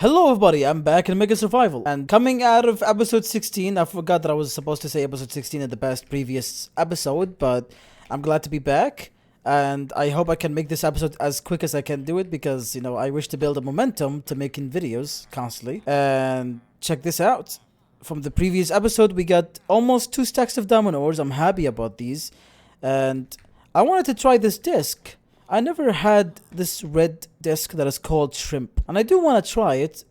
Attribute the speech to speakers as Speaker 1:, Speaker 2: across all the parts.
Speaker 1: Hello everybody, I'm back in MegaSurvival, and coming out of episode 16, I forgot that I was supposed to say episode 16 in the previous episode, but I'm glad to be back, and I hope I can make this episode as quick as I can do it, because, I wish to build a momentum to making videos constantly, and check this out. From the previous episode, we got almost 2 stacks of diamond ores. I'm happy about these, and I wanted to try this disc. I never had this red disc that is called shrimp, and I do want to try it,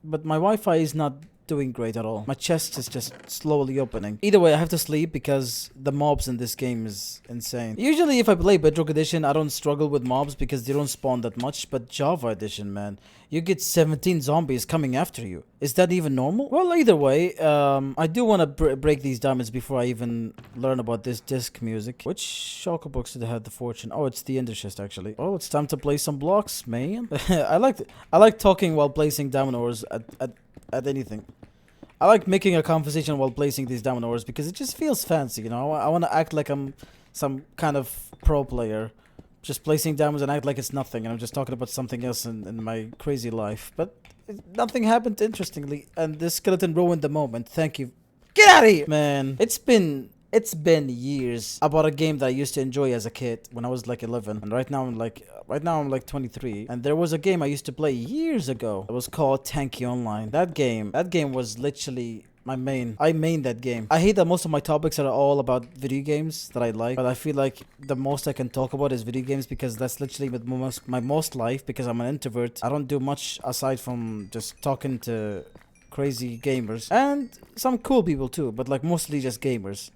Speaker 1: but my Wi-Fi is not doing great at all. My chest is just slowly opening. Either way, I have to sleep because the mobs in this game is insane. Usually if I play Bedrock Edition, I don't struggle with mobs because they don't spawn that much, but Java Edition, man, you get 17 zombies coming after you. Is that even normal? Well, either way, I do want to break these diamonds before I even learn about this disc music. Which shulker books did I have the fortune? Oh, it's the ender chest actually. Oh, it's time to place some blocks, man. I like talking while placing diamond ores at anything. I like making a conversation while placing these diamond ores because it just feels fancy, I want to act like I'm some kind of pro player. Just placing diamonds and act like it's nothing, and I'm just talking about something else in my crazy life. But nothing happened interestingly, and this skeleton ruined the moment. Thank you. Get out of here! Man, it's been years about a game that I used to enjoy as a kid when I was like 11, and right now I'm like 23, and there was a game I used to play years ago. It was called Tanky Online. That game was literally my main. I main that game. I hate that most of my topics are all about video games that I like, but I feel like the most I can talk about is video games because that's literally my most life, because I'm an introvert. I don't do much aside from just talking to crazy gamers and some cool people too, but like mostly just gamers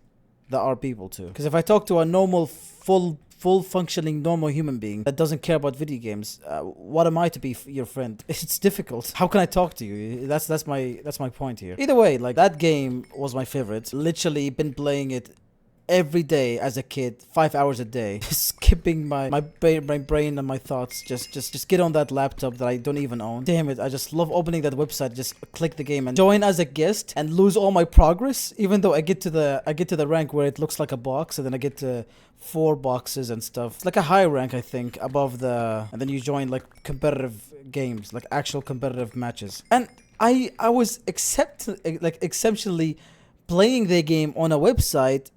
Speaker 1: that are people too. Because if I talk to a normal full functioning normal human being that doesn't care about video games, what am I to be your friend? It's difficult. How can I talk to you? That's my point here. Either way, like, that game was my favorite. Literally been playing it every day as a kid, 5 hours a day, skipping my brain and my thoughts. Just get on that laptop that I don't even own. Damn it, I just love opening that website, just click the game and join as a guest and lose all my progress, even though I get to the rank where it looks like a box, and then I get to 4 boxes and stuff. It's like a high rank, I think, above and then you join like competitive games, like actual competitive matches. And I was exceptionally playing the game on a website,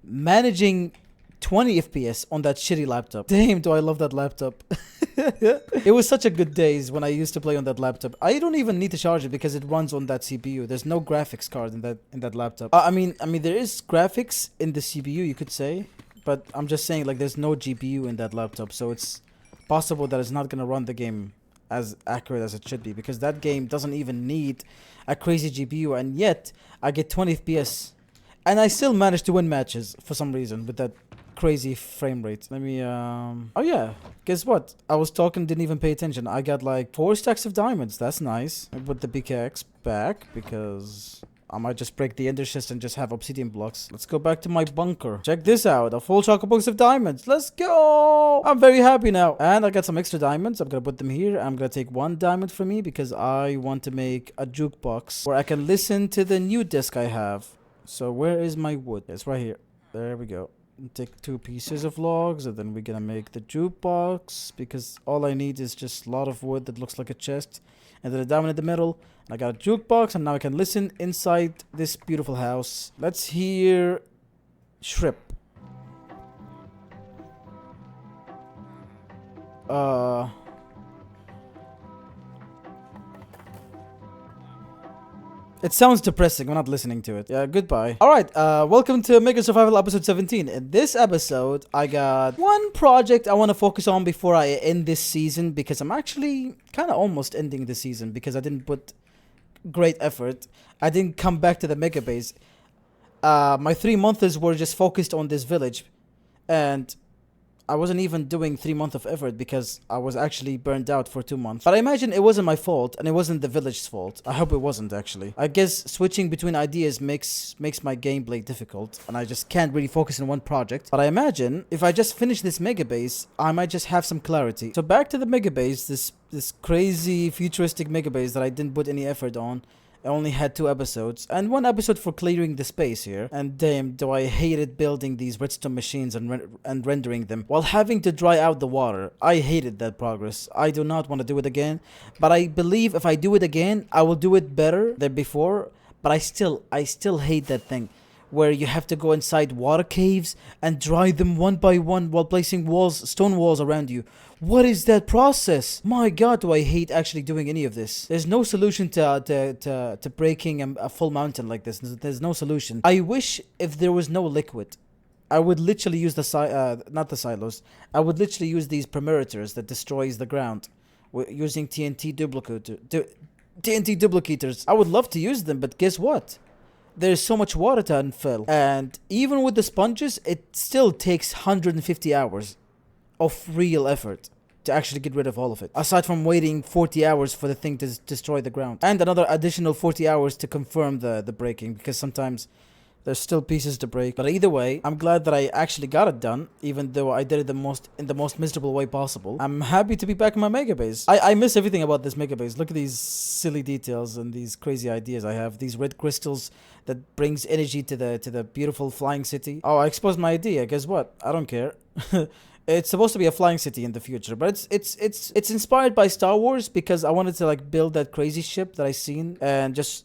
Speaker 1: managing 20 FPS on that shitty laptop. Damn, do I love that laptop. It was such a good days when I used to play on that laptop. I don't even need to charge it because it runs on that CPU. There's no graphics card in that laptop. I mean there is graphics in the CPU, you could say, but I'm just saying, like, there's no GPU in that laptop, so it's possible that it's not gonna run the game as accurate as it should be, because that game doesn't even need a crazy GPU, and yet I get 20 FPS. And I still managed to win matches for some reason with that crazy frame rate. Let me, oh yeah, guess what? I was talking, didn't even pay attention. I got like 4 stacks of diamonds. That's nice. I put the pickaxe back because I might just break the ender chest and just have obsidian blocks. Let's go back to my bunker. Check this out. A full chocolate box of diamonds. Let's go. I'm very happy now. And I got some extra diamonds. I'm going to put them here. I'm going to take 1 diamond for me because I want to make a jukebox where I can listen to the new disc I have. So where is my wood? It's right here. There we go. Take 2 pieces of logs, and then we're gonna make the jukebox, because all I need is just a lot of wood that looks like a chest, and then a diamond in the middle. I got a jukebox, and now I can listen inside this beautiful house. Let's hear shrimp. It sounds depressing. I'm not listening to it. Yeah, goodbye. Alright, welcome to MegaSurvival episode 17. In this episode, I got one project I want to focus on before I end this season, because I'm actually kind of almost ending the season because I didn't put great effort. I didn't come back to the Megabase. My 3 months were just focused on this village, and I wasn't even doing 3 months of effort because I was actually burned out for 2 months. But I imagine it wasn't my fault, and it wasn't the village's fault. I hope it wasn't, actually. I guess switching between ideas makes my gameplay difficult, and I just can't really focus on one project. But I imagine if I just finish this Megabase, I might just have some clarity. So back to the Megabase, this crazy futuristic Megabase that I didn't put any effort on. I only had 2 episodes, and 1 episode for clearing the space here. And damn, do I hated building these redstone machines and rendering them while having to dry out the water. I hated that progress. I do not want to do it again, but I believe if I do it again, I will do it better than before. But I still hate that thing where you have to go inside water caves and dry them one by one while placing stone walls around you. What is that process? My god, do I hate actually doing any of this. There's no solution to breaking a full mountain like this. There's no solution. I wish if there was no liquid, I would literally use not the silos. I would literally use these perimeters that destroys the ground using TNT duplicators. I would love to use them, but guess what? There's so much water to unfill. And even with the sponges, it still takes 150 hours of real effort to actually get rid of all of it. Aside from waiting 40 hours for the thing to destroy the ground. And another additional 40 hours to confirm the breaking, because sometimes there's still pieces to break. But either way, I'm glad that I actually got it done, even though I did it in the most miserable way possible. I'm happy to be back in my Megabase. I miss everything about this Megabase. Look at these silly details and these crazy ideas I have. These red crystals that brings energy to the beautiful flying city. Oh, I exposed my idea. Guess what? I don't care. It's supposed to be a flying city in the future, but it's inspired by Star Wars, because I wanted to like build that crazy ship that I seen and just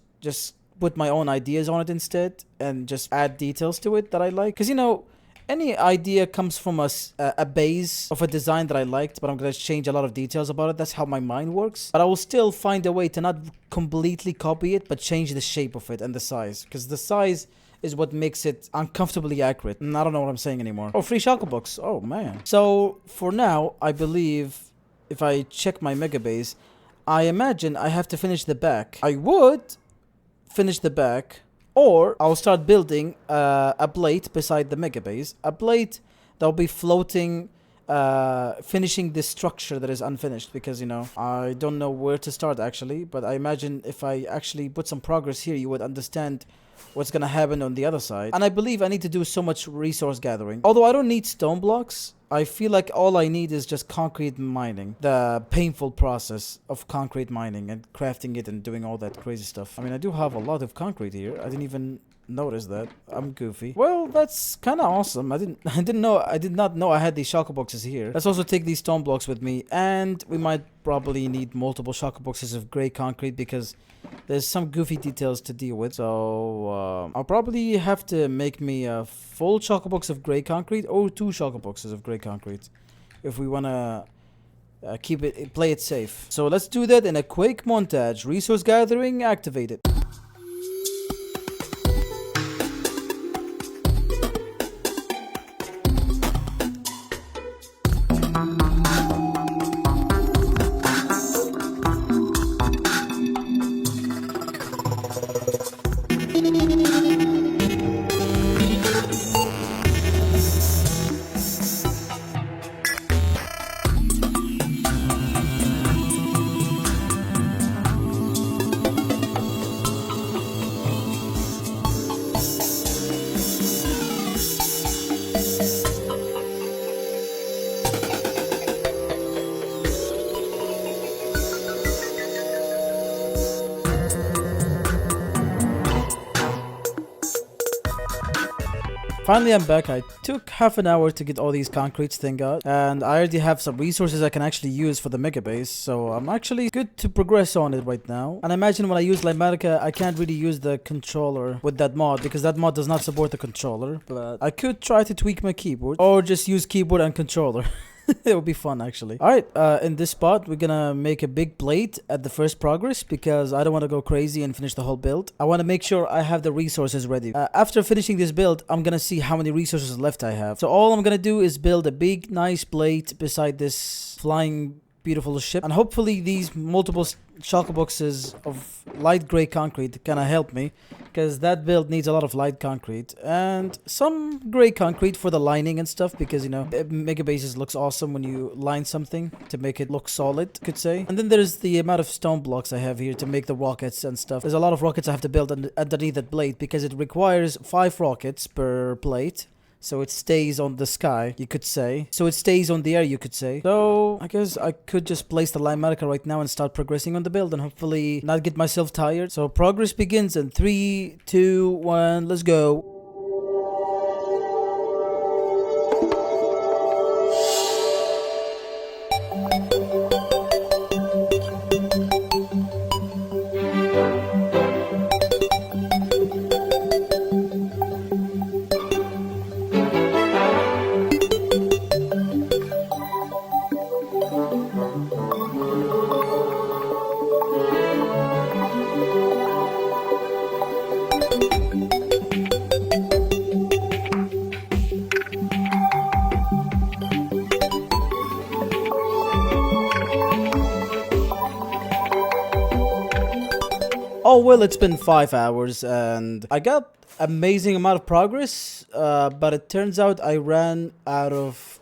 Speaker 1: put my own ideas on it instead and just add details to it that I like. Because, you know, any idea comes from a base of a design that I liked, but I'm going to change a lot of details about it. That's how my mind works. But I will still find a way to not completely copy it, but change the shape of it and the size. Because the size is what makes it uncomfortably accurate. And I don't know what I'm saying anymore. Oh, free Shulker. Oh, man. So, for now, I believe if I check my Megabase, I imagine I have to finish the back. I would finish the back, or I'll start building a plate beside the Megabase, a plate that'll be floating, finishing this structure that is unfinished, because, you know, I don't know where to start actually, but I imagine if I actually put some progress here, you would understand what's gonna happen on the other side. And I believe I need to do so much resource gathering. Although I don't need stone blocks, I feel like all I need is just concrete mining. The painful process of concrete mining and crafting it and doing all that crazy stuff. I mean, I do have a lot of concrete here. I didn't even notice that. I'm goofy. Well, that's kind of awesome. I did not know I had these shulker boxes here. Let's also take these stone blocks with me, and we might probably need multiple shulker boxes of gray concrete, because there's some goofy details to deal with. So I'll probably have to make me a full shulker box of gray concrete, or 2 shulker boxes of gray concrete, if we wanna play it safe. So let's do that in a quick montage. Resource gathering activated. Finally, I'm back. I took half an hour to get all these concretes thing out, and I already have some resources I can actually use for the Megabase, so I'm actually good to progress on it right now. And I imagine when I use Limatica, I can't really use the controller with that mod, because that mod does not support the controller, but I could try to tweak my keyboard, or just use keyboard and controller. It would be fun, actually. Alright, in this spot, we're gonna make a big plate at the first progress, because I don't want to go crazy and finish the whole build. I want to make sure I have the resources ready. After finishing this build, I'm gonna see how many resources left I have. So all I'm gonna do is build a big, nice plate beside this flying beautiful ship, and hopefully these multiple shulker boxes of light gray concrete gonna help me, because that build needs a lot of light concrete and some gray concrete for the lining and stuff, because, you know, Megabases looks awesome when you line something to make it look solid, could say. And then there's the amount of stone blocks I have here to make the rockets and stuff. There's a lot of rockets I have to build underneath that plate, because it requires 5 rockets per plate. So it stays on the sky, you could say. So it stays on the air, you could say. So I guess I could just place the lime marker right now and start progressing on the build and hopefully not get myself tired. So progress begins in 3, 2, 1, let's go. Oh well, it's been 5 hours and I got amazing amount of progress, but it turns out I ran out of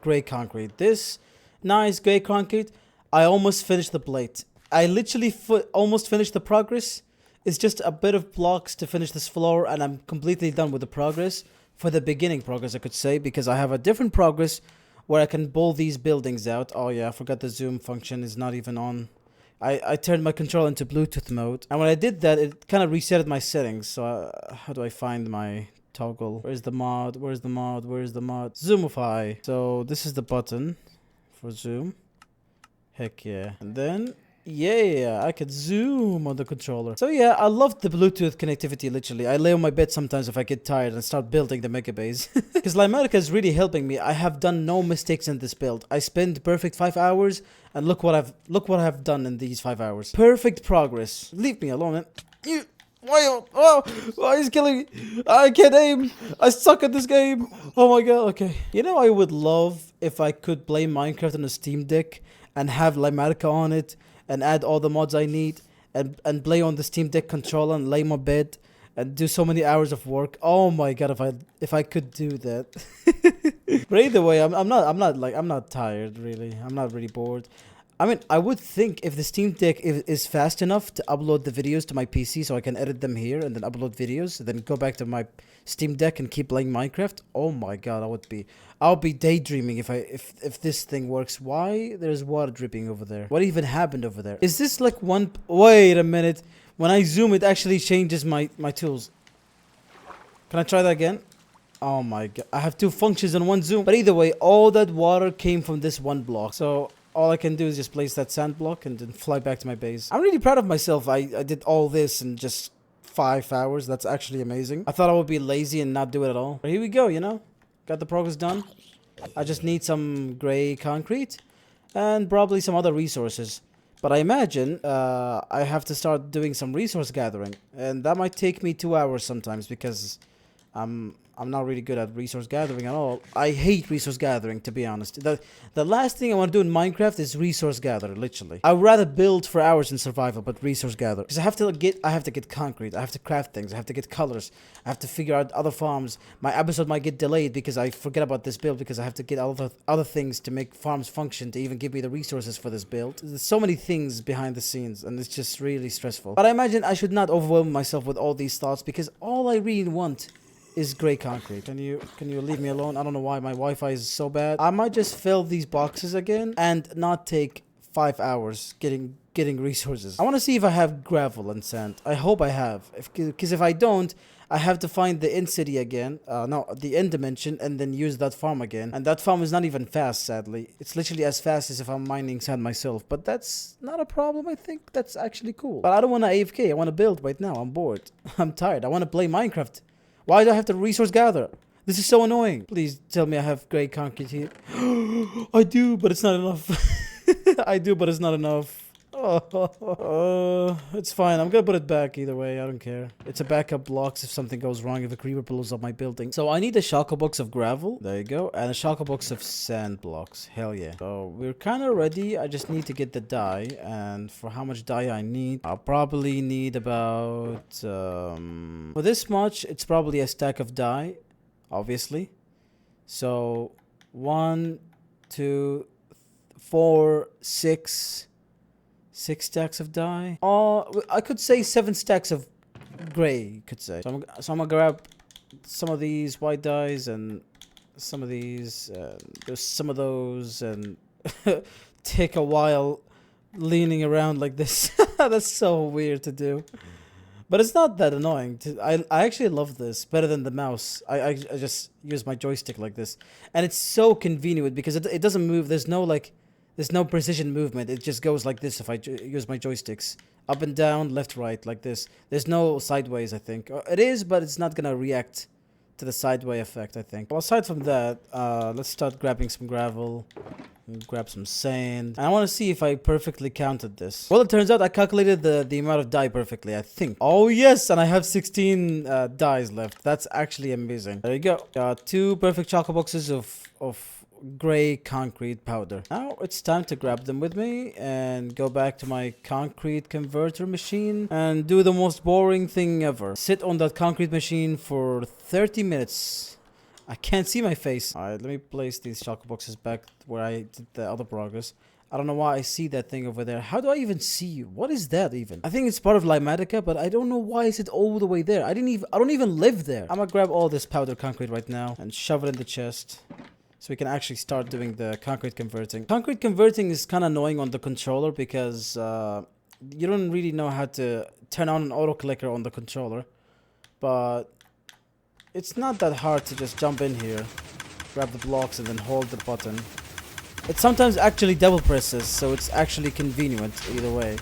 Speaker 1: gray concrete. This nice gray concrete, I almost finished the plate. I literally almost finished the progress. It's just a bit of blocks to finish this floor and I'm completely done with the progress. For the beginning progress, I could say, because I have a different progress where I can pull these buildings out. Oh yeah, I forgot the zoom function is not even on. I turned my controller into Bluetooth mode. And when I did that, it kind of resetted my settings. So how do I find my toggle? Where's the mod? Where's the mod? Where's the mod? Zoomify. So this is the button for zoom. Heck yeah. And then, yeah, I could zoom on the controller. So yeah, I love the Bluetooth connectivity, literally. I lay on my bed sometimes if I get tired and start building the Megabase. Because Limerica is really helping me. I have done no mistakes in this build. I spent perfect 5 hours and look what I've done in these 5 hours. Perfect progress. Leave me alone, man. You why is killing me? I can't aim. I suck at this game. Oh my god, okay. You know, I would love if I could play Minecraft on a Steam Deck and have Limerica on it and add all the mods I need and play on the Steam Deck controller and lay my bed and do so many hours of work. Oh my god, if I could do that. But either way, I'm not tired really. I'm not really bored. I mean, I would think if the Steam Deck is fast enough to upload the videos to my PC so I can edit them here and then upload videos, then go back to my Steam Deck and keep playing Minecraft. Oh my god, I'll be daydreaming if this thing works. Why there's water dripping over there? What even happened over there? Is this like one? Wait a minute. When I zoom, it actually changes my tools. Can I try that again? Oh my god. I have two functions in one zoom. But either way, all that water came from this one block. So all I can do is just place that sand block and then fly back to my base. I'm really proud of myself. I did all this in just 5 hours. That's actually amazing. I thought I would be lazy and not do it at all. But here we go, you know. Got the progress done. I just need some gray concrete and probably some other resources. But I imagine I have to start doing some resource gathering. And that might take me 2 hours sometimes because I'm not really good at resource gathering at all. I hate resource gathering, to be honest. The last thing I want to do in Minecraft is resource gather, literally. I would rather build for hours in survival, but resource gather. Because I have to get concrete, I have to craft things, I have to get colors, I have to figure out other farms. My episode might get delayed because I forget about this build because I have to get other things to make farms function to even give me the resources for this build. There's so many things behind the scenes and it's just really stressful. But I imagine I should not overwhelm myself with all these thoughts because all I really want is gray concrete. Can you leave me alone? I don't know why my Wi-Fi is so bad. I might just fill these boxes again and not take 5 hours getting resources. I want to see if I have gravel and sand. I hope I have. Because if I don't, I have to find the end city again. No, the end dimension and then use that farm again. And that farm is not even fast, sadly. It's literally as fast as if I'm mining sand myself. But that's not a problem. I think that's actually cool. But I don't want to AFK. I want to build right now. I'm bored. I'm tired. I want to play Minecraft. Why do I have to resource gather? This is so annoying. Please tell me I have gray concrete here. I do, but it's not enough. I do, but it's not enough. It's fine. I'm gonna put it back either way. I don't care. It's a backup blocks if something goes wrong, if a creeper blows up my building. So I need a shulker box of gravel. There you go. And a shulker box of sand blocks. Hell yeah. So we're kind of ready. I just need to get the dye. And for how much dye I need, I'll probably need about... for this much, it's probably a stack of dye. Obviously. So 1, 2, 4, 6... 6 stacks of dye. I could say 7 stacks of gray, you could say. So I'm gonna grab some of these white dyes and some of these. There's some of those, and take a while leaning around like this. That's so weird to do. But it's not that annoying. I actually love this better than the mouse. I just use my joystick like this. And it's so convenient because it doesn't move. There's no precision movement. It just goes like this if I use my joysticks. Up and down, left, right, like this. There's no sideways, I think. It is, but it's not going to react to the sideway effect, I think. Well, aside from that, let's start grabbing some gravel. Grab some sand. And I want to see if I perfectly counted this. Well, it turns out I calculated the amount of dye perfectly, I think. Oh, yes, and I have 16 dyes left. That's actually amazing. There you go. Got 2 perfect chocolate boxes of gray concrete powder. Now it's time to grab them with me and go back to my concrete converter machine and do the most boring thing ever. Sit on that concrete machine for 30 minutes. I can't see my face. Alright, let me place these chocolate boxes back where I did the other progress. I don't know why I see that thing over there. How do I even see you? What is that even? I think it's part of Limatica, but I don't know why is it all the way there. I don't even live there. I'm gonna grab all this powder concrete right now and shove it in the chest, so we can actually start doing the concrete converting. Concrete converting is kind of annoying on the controller because you don't really know how to turn on an auto clicker on the controller. But it's not that hard to just jump in here, grab the blocks and then hold the button. It sometimes actually double presses, so it's actually convenient either way.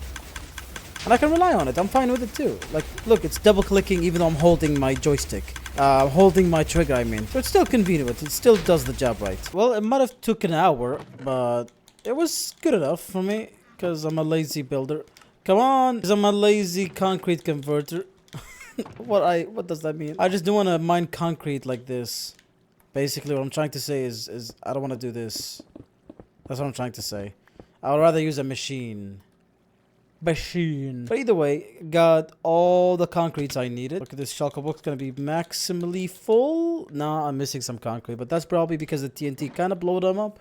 Speaker 1: And I can rely on it. I'm fine with it too. Like, look, it's double clicking even though I'm holding my joystick. Holding my trigger, I mean. So it's still convenient. It still does the job right. Well, it might have took an hour, but it was good enough for me because I'm a lazy builder. Come on, because I'm a lazy concrete converter. What does that mean? I just don't want to mine concrete like this. Basically, what I'm trying to say is I don't want to do this. That's what I'm trying to say. I would rather use a machine. But either way, got all the concretes I needed. Look at this chocolate box, gonna be maximally full. Nah, I'm missing some concrete, but that's probably because the TNT kind of blew them up.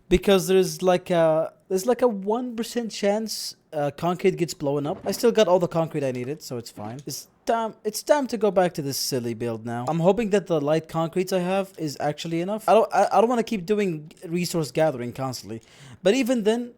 Speaker 1: Because there's like a 1% chance concrete gets blown up. I still got all the concrete I needed, so it's fine. It's time to go back to this silly build now. I'm hoping that the light concretes I have is actually enough. I don't want to keep doing resource gathering constantly. But even then,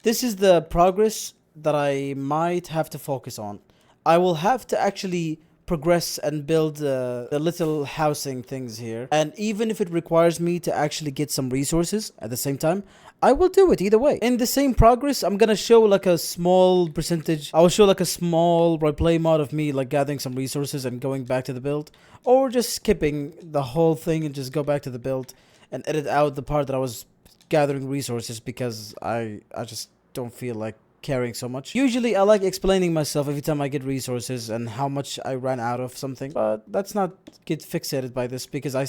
Speaker 1: this is the progress that I might have to focus on. I will have to actually progress and build the little housing things here. And even if it requires me to actually get some resources at the same time, I will do it either way. In the same progress, I'm gonna show like a small percentage. I will show like a small replay mod of me like gathering some resources and going back to the build. Or just skipping the whole thing and just go back to the build and edit out the part that I was gathering resources because I just don't feel like caring so much. Usually I like explaining myself every time I get resources and how much I ran out of something, but let's not get fixated by this because I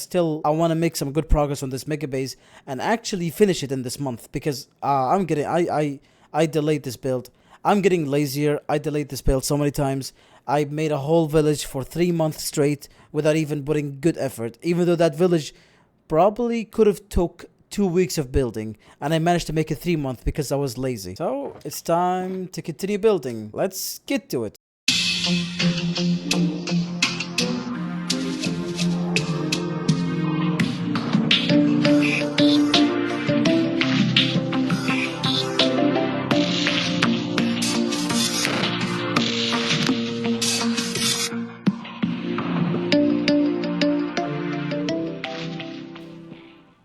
Speaker 1: want to make some good progress on this Megabase and actually finish it in this month because I delayed this build. I'm getting lazier. I delayed this build so many times. I made a whole village for 3 months straight without even putting good effort, even though that village probably could have took 2 weeks of building, and I managed to make it 3 months because I was lazy. So it's time to continue building. Let's get to it.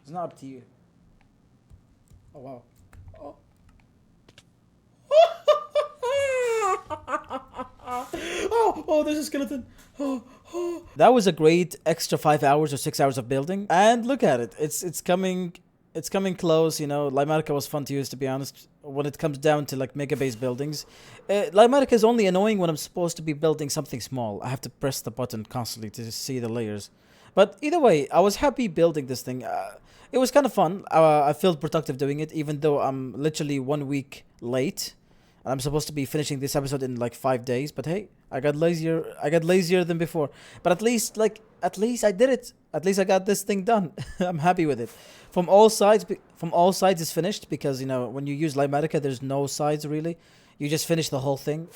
Speaker 1: It's not up to you. Oh, wow. Oh. Oh, there's a skeleton. That was a great extra 5 hours or 6 hours of building. And look at it. It's coming close, you know. Limatica was fun to use, to be honest. When it comes down to like Megabase buildings. Limatica is only annoying when I'm supposed to be building something small. I have to press the button constantly to see the layers. But either way, I was happy building this thing. It was kind of fun. I felt productive doing it, even though I'm literally 1 week late. And I'm supposed to be finishing this episode in like 5 days. But hey, I got lazier than before. But at least I did it. At least I got this thing done. I'm happy with it. From all sides it's finished because, you know, when you use Limatica, there's no sides really. You just finish the whole thing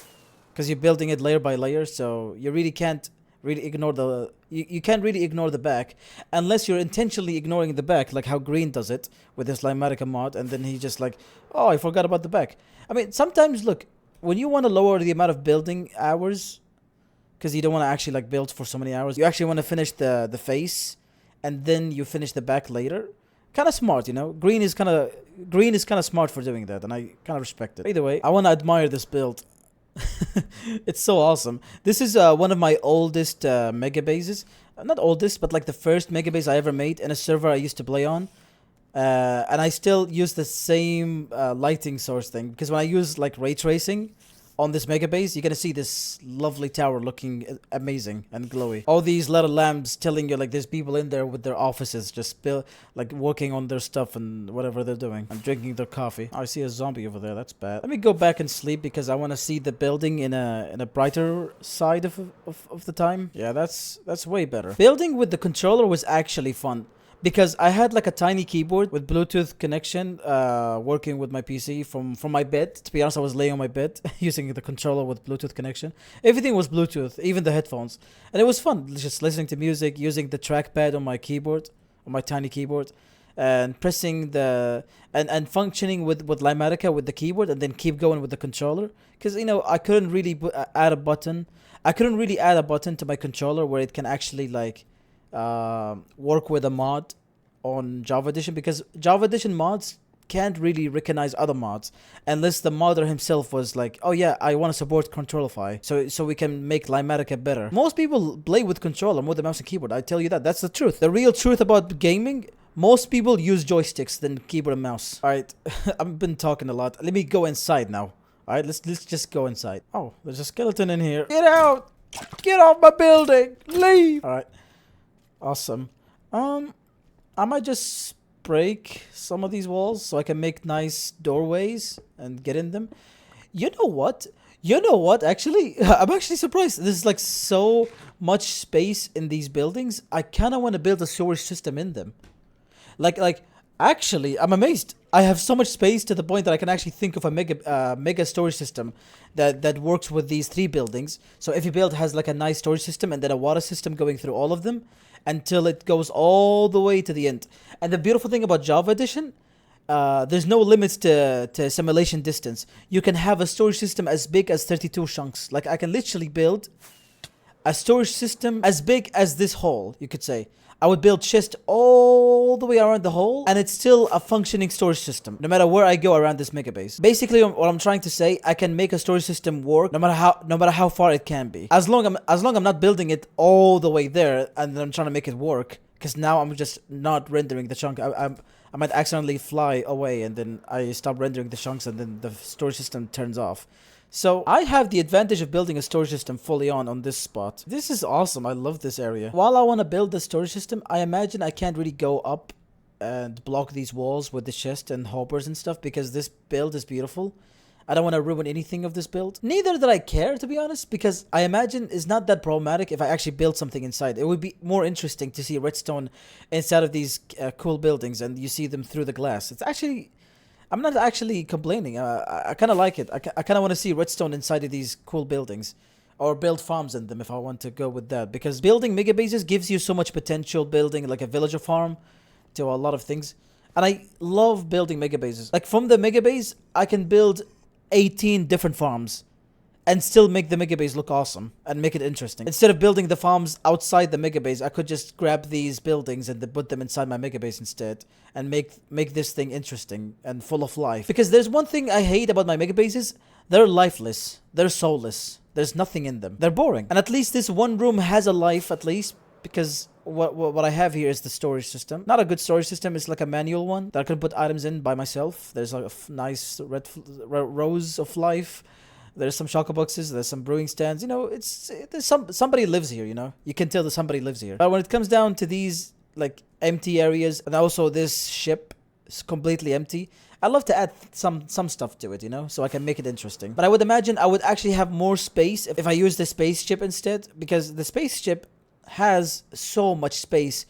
Speaker 1: because you're building it layer by layer. So you really can't really ignore the you can't really ignore the back unless you're intentionally ignoring the back, like how Green does it with his Limatica mod, and then he just like, oh, I forgot about the back. I mean, sometimes look, when you want to lower the amount of building hours, because you don't want to actually like build for so many hours, you actually want to finish the face, and then you finish the back later. Kind of smart, you know. Green is kind of smart for doing that, and I kind of respect it. Either way, I want to admire this build. It's so awesome. This is one of my oldest mega bases. Not oldest, but like the first mega base I ever made in a server I used to play on. And I still use the same lighting source thing, because when I use like ray tracing on this mega base, you're gonna see this lovely tower looking amazing and glowy. All these little lamps telling you like there's people in there with their offices just like working on their stuff and whatever they're doing and drinking their coffee. Oh, I see a zombie over there. That's bad. Let me go back and sleep because I want to see the building in a brighter side of the time. Yeah, that's way better. Building with the controller was actually fun, because I had like a tiny keyboard with Bluetooth connection working with my PC from my bed. To be honest, I was laying on my bed using the controller with Bluetooth connection. Everything was Bluetooth, even the headphones. And it was fun just listening to music, using the trackpad on my keyboard, on my tiny keyboard, and pressing and functioning with Limatica with the keyboard, and then keep going with the controller. Because, you know, I couldn't really add a button. I couldn't really add a button to my controller where it can actually like work with a mod on Java Edition, because Java Edition mods can't really recognize other mods unless the modder himself was like, oh yeah, I want to support Controlify, so we can make Limatica better. Most people play with controller more than mouse and keyboard. I tell you that. That's the truth. The real truth about gaming. Most people use joysticks than keyboard and mouse. All right, I've been talking a lot. Let me go inside now. All right, let's just go inside. Oh, there's a skeleton in here. Get out! Get off my building! Leave! All right. Awesome. I might just break some of these walls so I can make nice doorways and get in them. You know what? Actually, I'm actually surprised. There's like so much space in these buildings. I kind of want to build a storage system in them. Actually, I'm amazed. I have so much space to the point that I can actually think of a mega storage system that works with these 3 buildings. So every build has like a nice storage system and then a water system going through all of them until it goes all the way to the end. And the beautiful thing about Java Edition, there's no limits to simulation distance. You can have a storage system as big as 32 chunks. Like I can literally build a storage system as big as this hole, you could say. I would build chest all the way around the hole, and it's still a functioning storage system, no matter where I go around this mega base. Basically, what I'm trying to say, I can make a storage system work no matter how far it can be. As long I'm not building it all the way there, and then I'm trying to make it work, because now I'm just not rendering the chunk. I might accidentally fly away, and then I stop rendering the chunks, and then the storage system turns off. So I have the advantage of building a storage system fully on this spot. This is awesome. I love this area. While I want to build the storage system, I imagine I can't really go up and block these walls with the chest and hoppers and stuff, because this build is beautiful. I don't want to ruin anything of this build. Neither that I care, to be honest, because I imagine it's not that problematic if I actually build something inside. It would be more interesting to see redstone inside of these cool buildings, and you see them through the glass. It's actually... I'm not actually complaining. I kind of like it. I kind of want to see redstone inside of these cool buildings, or build farms in them if I want to go with that. Because building mega bases gives you so much potential, building like a villager farm to a lot of things. And I love building mega bases. Like from the mega base, I can build 18 different farms and still make the mega base look awesome and make it interesting. Instead of building the farms outside the mega base, I could just grab these buildings and put them inside my mega base instead, and make this thing interesting and full of life. Because there's one thing I hate about my mega bases: they're lifeless, they're soulless, there's nothing in them, they're boring. And at least this one room has a life, at least, because what I have here is the storage system. Not a good storage system. It's like a manual one that I can put items in by myself. There's a nice red rows of life. There's some shulker boxes, there's some brewing stands. You know, there's somebody lives here, you know. You can tell that somebody lives here. But when it comes down to these like empty areas, and also this ship is completely empty, I love to add some stuff to it, you know, so I can make it interesting. But I would imagine I would actually have more space if I use the spaceship instead, because the spaceship has so much space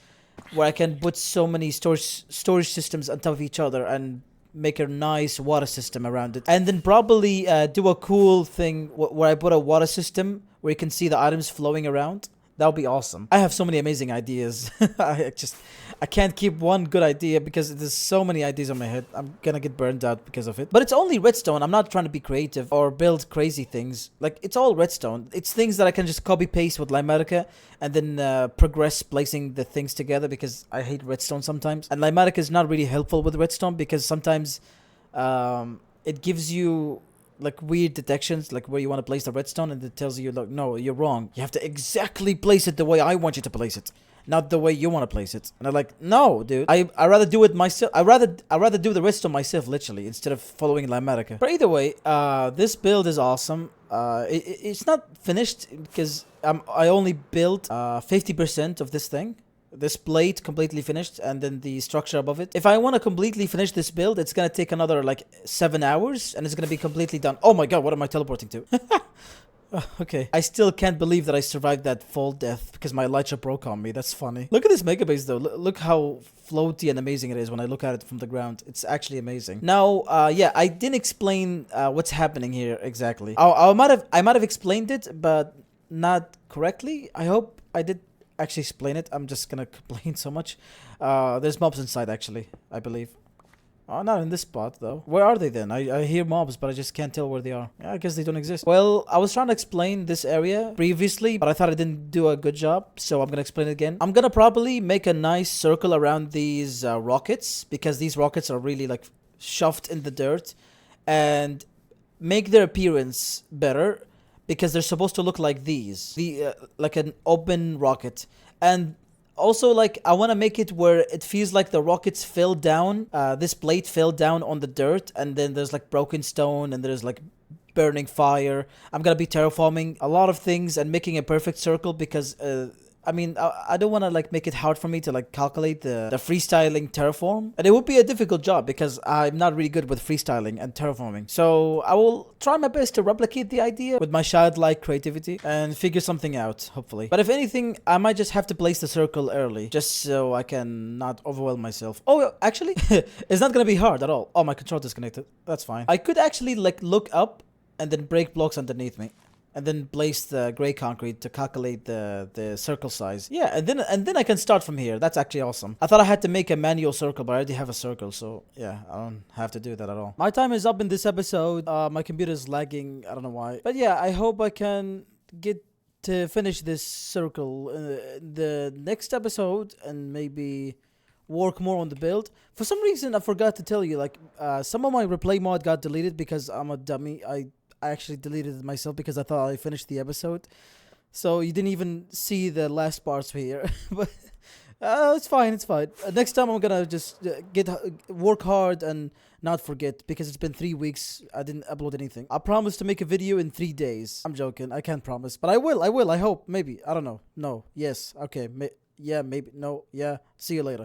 Speaker 1: where I can put so many storage systems on top of each other and make a nice water system around it. And then probably do a cool thing where I put a water system where you can see the items flowing around. That would be awesome. I have so many amazing ideas. I can't keep one good idea because there's so many ideas on my head. I'm gonna get burned out because of it. But it's only redstone. I'm not trying to be creative or build crazy things. Like, it's all redstone. It's things that I can just copy paste with Limatica and then progress placing the things together, because I hate redstone sometimes. And Limatica is not really helpful with redstone because sometimes it gives you like weird detections, like where you want to place the redstone, and it tells you, like, no, you're wrong. You have to exactly place it the way I want you to place it, not the way you want to place it. And I'm like, no, dude, I rather do it myself. I rather do the redstone myself, literally, instead of following Limatica. But either way, this build is awesome. It's not finished because I only built 50% of this thing. This plate completely finished, and then the structure above it. If I want to completely finish this build, it's gonna take another like 7 hours, and it's gonna be completely done. Oh my god, what am I teleporting to? Okay. I still can't believe that I survived that fall death because my elytra broke on me. That's funny. Look at this Megabase though. Look how floaty and amazing it is when I look at it from the ground. It's actually amazing. Now, yeah, I didn't explain what's happening here exactly. I might have explained it, but not correctly. I hope I did actually explain it. I'm just gonna complain so much. There's mobs inside, actually, I believe. Oh, not in this spot though. Where are they then? I hear mobs, but I just can't tell where they are. Yeah, I guess they don't exist. Well, I was trying to explain this area previously, but I thought I didn't do a good job, so I'm gonna explain it again. I'm gonna probably make a nice circle around these rockets, because these rockets are really like shoved in the dirt, and make their appearance better, because they're supposed to look like these, like an open rocket. And also, like, I want to make it where it feels like the rockets fell down, this plate fell down on the dirt, and then there's like broken stone, and there's like burning fire. I'm gonna be terraforming a lot of things and making a perfect circle, because I mean, I don't want to like make it hard for me to like calculate the freestyling terraform. And it would be a difficult job because I'm not really good with freestyling and terraforming. So I will try my best to replicate the idea with my childlike creativity and figure something out, hopefully. But if anything, I might just have to place the circle early, just so I can not overwhelm myself. Oh, actually, it's not going to be hard at all. Oh, my control disconnected. That's fine. I could actually like look up and then break blocks underneath me, and then place the gray concrete to calculate the circle size. Yeah, and then I can start from here. That's actually awesome. I thought I had to make a manual circle, but I already have a circle, so yeah, I don't have to do that at all. My time is up in this episode. My computer is lagging. I don't know why. But yeah, I hope I can get to finish this circle in the next episode, and maybe work more on the build. For some reason, I forgot to tell you, like, some of my replay mod got deleted because I'm a dummy. I actually deleted it myself because I thought I finished the episode. So you didn't even see the last parts here. But it's fine, it's fine. Next time I'm gonna just work hard and not forget, because it's been 3 weeks. I didn't upload anything. I promise to make a video in 3 days. I'm joking. I can't promise. But I will. I hope. Maybe. I don't know. No. Yes. Okay. Yeah, maybe. No. Yeah. See you later.